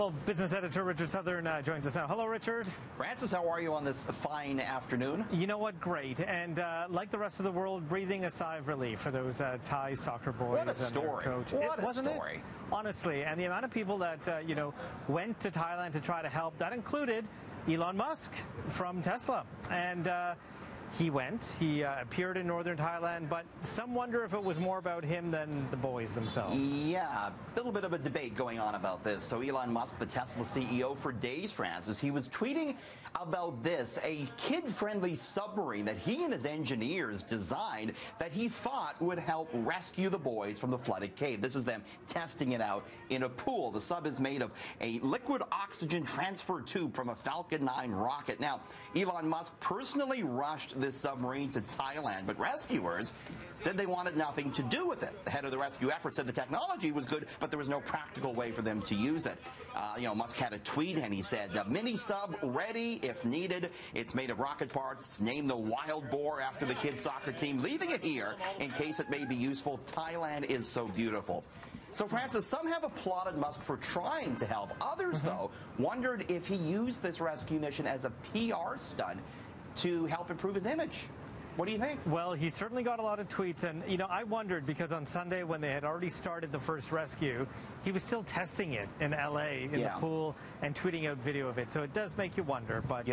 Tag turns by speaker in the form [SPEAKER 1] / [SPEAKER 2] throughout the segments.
[SPEAKER 1] Well, business editor Richard Southern joins us now. Hello, Richard.
[SPEAKER 2] Francis, how are you on this fine afternoon?
[SPEAKER 1] You know what? Great. And like the rest of the world, breathing a sigh of relief for those Thai soccer boys.
[SPEAKER 2] What a story.
[SPEAKER 1] Coach.
[SPEAKER 2] What
[SPEAKER 1] Wasn't
[SPEAKER 2] a story.
[SPEAKER 1] It? Honestly. And the amount of people that, went to Thailand to try to help, that included Elon Musk from Tesla. And he went. He appeared in northern Thailand, but some wonder if it was more about him than the boys themselves.
[SPEAKER 2] Yeah, a little bit of a debate going on about this. So Elon Musk, the Tesla CEO, for days, Francis, he was tweeting about this, a kid-friendly submarine that he and his engineers designed that he thought would help rescue the boys from the flooded cave. This is them testing it out in a pool. The sub is made of a liquid oxygen transfer tube from a Falcon 9 rocket. Now, Elon Musk personally rushed this submarine to Thailand, but rescuers said they wanted nothing to do with it. The head of the rescue effort said the technology was good, but there was no practical way for them to use it. Musk had a tweet and he said, mini sub ready if needed. It's made of rocket parts. Named the Wild Boar after the kids' soccer team, leaving it here in case it may be useful. Thailand is so beautiful. So, Francis, some have applauded Musk for trying to help. Others, though, wondered if he used this rescue mission as a PR stunt to help improve his image. What do you think?
[SPEAKER 1] Well, he certainly got a lot of tweets. And, I wondered because on Sunday when they had already started the first rescue, he was still testing it in L.A. in the pool and tweeting out video of it. So it does make you wonder. But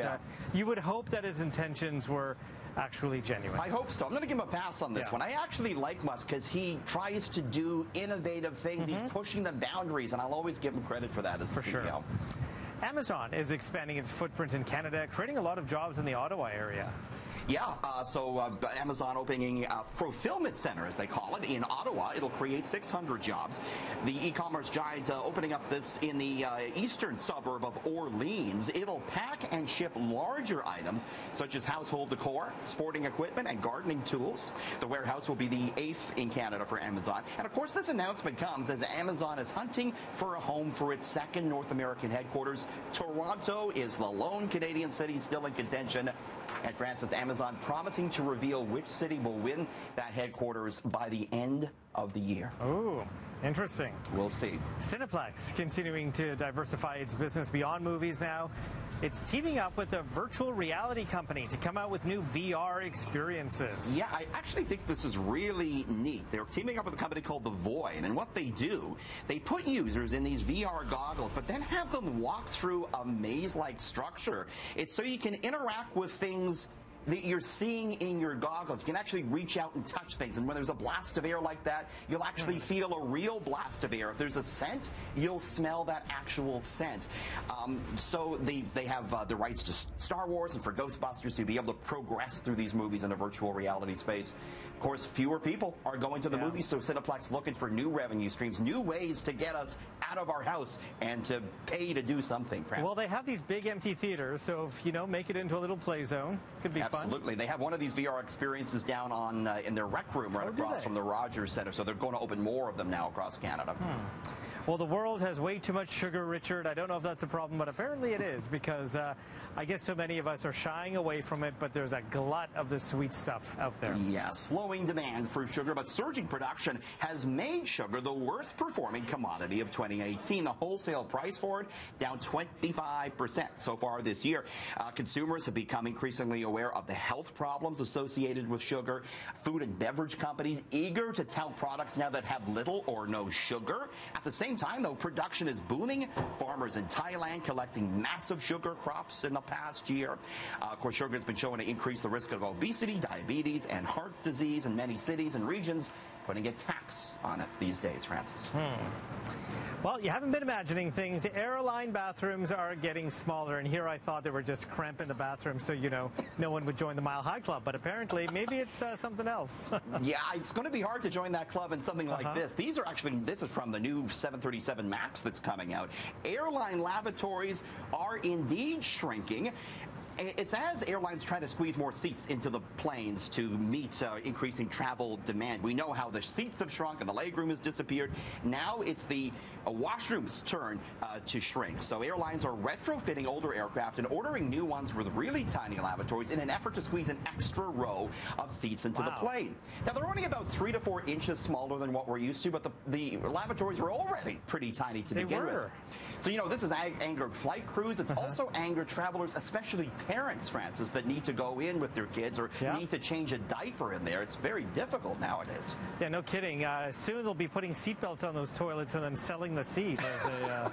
[SPEAKER 1] you would hope that his intentions were actually genuine.
[SPEAKER 2] I hope so. I'm going to give him a pass on this one. I actually like Musk because he tries to do innovative things. He's pushing the boundaries, and I'll always give him credit for that as a CEO.
[SPEAKER 1] Sure. Amazon is expanding its footprint in Canada, creating a lot of jobs in the Ottawa area.
[SPEAKER 2] Yeah, so Amazon opening a fulfillment center, as they call it, in Ottawa. It'll create 600 jobs. The e-commerce giant opening up this in the eastern suburb of Orleans. It'll pack and ship larger items, such as household decor, sporting equipment, and gardening tools. The warehouse will be the 8th in Canada for Amazon. And, of course, this announcement comes as Amazon is hunting for a home for its second North American headquarters. Toronto is the lone Canadian city still in contention. And Francis, Amazon promising to reveal which city will win that headquarters by the end of the year.
[SPEAKER 1] Oh, interesting.
[SPEAKER 2] We'll see.
[SPEAKER 1] Cineplex continuing to diversify its business beyond movies now. It's teaming up with a virtual reality company to come out with new VR experiences.
[SPEAKER 2] Yeah, I actually think this is really neat. They're teaming up with a company called The Void, and what they do, they put users in these VR goggles, but then have them walk through a maze-like structure. It's so you can interact with things that you're seeing in your goggles. You can actually reach out and touch things. And when there's a blast of air like that, you'll actually feel a real blast of air. If there's a scent, you'll smell that actual scent. So they have the rights to Star Wars and for Ghostbusters to be able to progress through these movies in a virtual reality space. Of course, fewer people are going to the movies, so Cineplex looking for new revenue streams, new ways to get us out of our house and to pay to do something, Francis.
[SPEAKER 1] Well, they have these big empty theaters, so if, make it into a little play zone, could be fun.
[SPEAKER 2] Absolutely. They have one of these VR experiences down on in their rec room right across from the Rogers Centre, so they're going to open more of them now across Canada.
[SPEAKER 1] Well, the world has way too much sugar, Richard. I don't know if that's a problem, but apparently it is because I guess so many of us are shying away from it, but there's a glut of the sweet stuff out there.
[SPEAKER 2] Yeah, slowing demand for sugar, but surging production has made sugar the worst performing commodity of 2018. The wholesale price for it down 25% so far this year. Consumers have become increasingly aware of the health problems associated with sugar. Food and beverage companies eager to tout products now that have little or no sugar. At the same time, though, production is booming. Farmers in Thailand collecting massive sugar crops in the past year. Of course, sugar has been shown to increase the risk of obesity, diabetes, and heart disease in many cities and regions, putting a tax on it these days, Francis.
[SPEAKER 1] Well, you haven't been imagining things. Airline bathrooms are getting smaller, and here I thought they were just cramping the bathroom so, no one would join the Mile High Club. But apparently, maybe it's something else.
[SPEAKER 2] Yeah, it's going to be hard to join that club in something like this. This is from the new 737 MAX that's coming out. Airline lavatories are indeed shrinking. it's as airlines try to squeeze more seats into the planes to meet increasing travel demand. We know how the seats have shrunk and the legroom has disappeared. Now it's the washrooms' turn to shrink. So airlines are retrofitting older aircraft and ordering new ones with really tiny lavatories in an effort to squeeze an extra row of seats into the plane. Now, they're only about 3 to 4 inches smaller than what we're used to, but the lavatories are already pretty tiny to begin with. So, you know, this has angered flight crews. It's also angered travelers, especially parents, Francis, that need to go in with their kids or need to change a diaper in there. It's very difficult nowadays.
[SPEAKER 1] Yeah, no kidding. Soon they'll be putting seatbelts on those toilets and then selling the seat as a...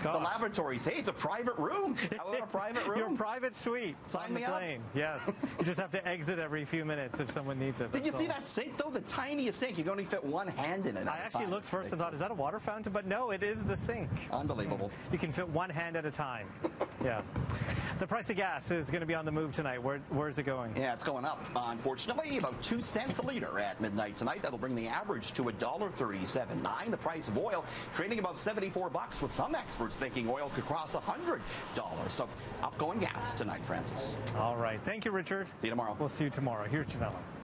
[SPEAKER 2] The lavatories. Hey, it's a private room. How about a private room?
[SPEAKER 1] Your private suite.
[SPEAKER 2] Sign me
[SPEAKER 1] up. Yes. You just have to exit every few minutes if someone needs it.
[SPEAKER 2] Did you see that sink, though? The tiniest sink. You can only fit one hand in it.
[SPEAKER 1] I actually looked first and thought, is that a water fountain? But no, it is the sink.
[SPEAKER 2] Unbelievable.
[SPEAKER 1] You can fit one hand at a time. Yeah. The price of gas is going to be on the move tonight. Where's it going?
[SPEAKER 2] Yeah, it's going up, unfortunately. About 2 cents a liter at midnight tonight. That'll bring the average to $1.37.9. The price of oil trading above $74, with some experts thinking oil could cross $100. So upgoing gas tonight, Francis.
[SPEAKER 1] All right. Thank you, Richard.
[SPEAKER 2] See you tomorrow.
[SPEAKER 1] We'll see you tomorrow. Here's Janella.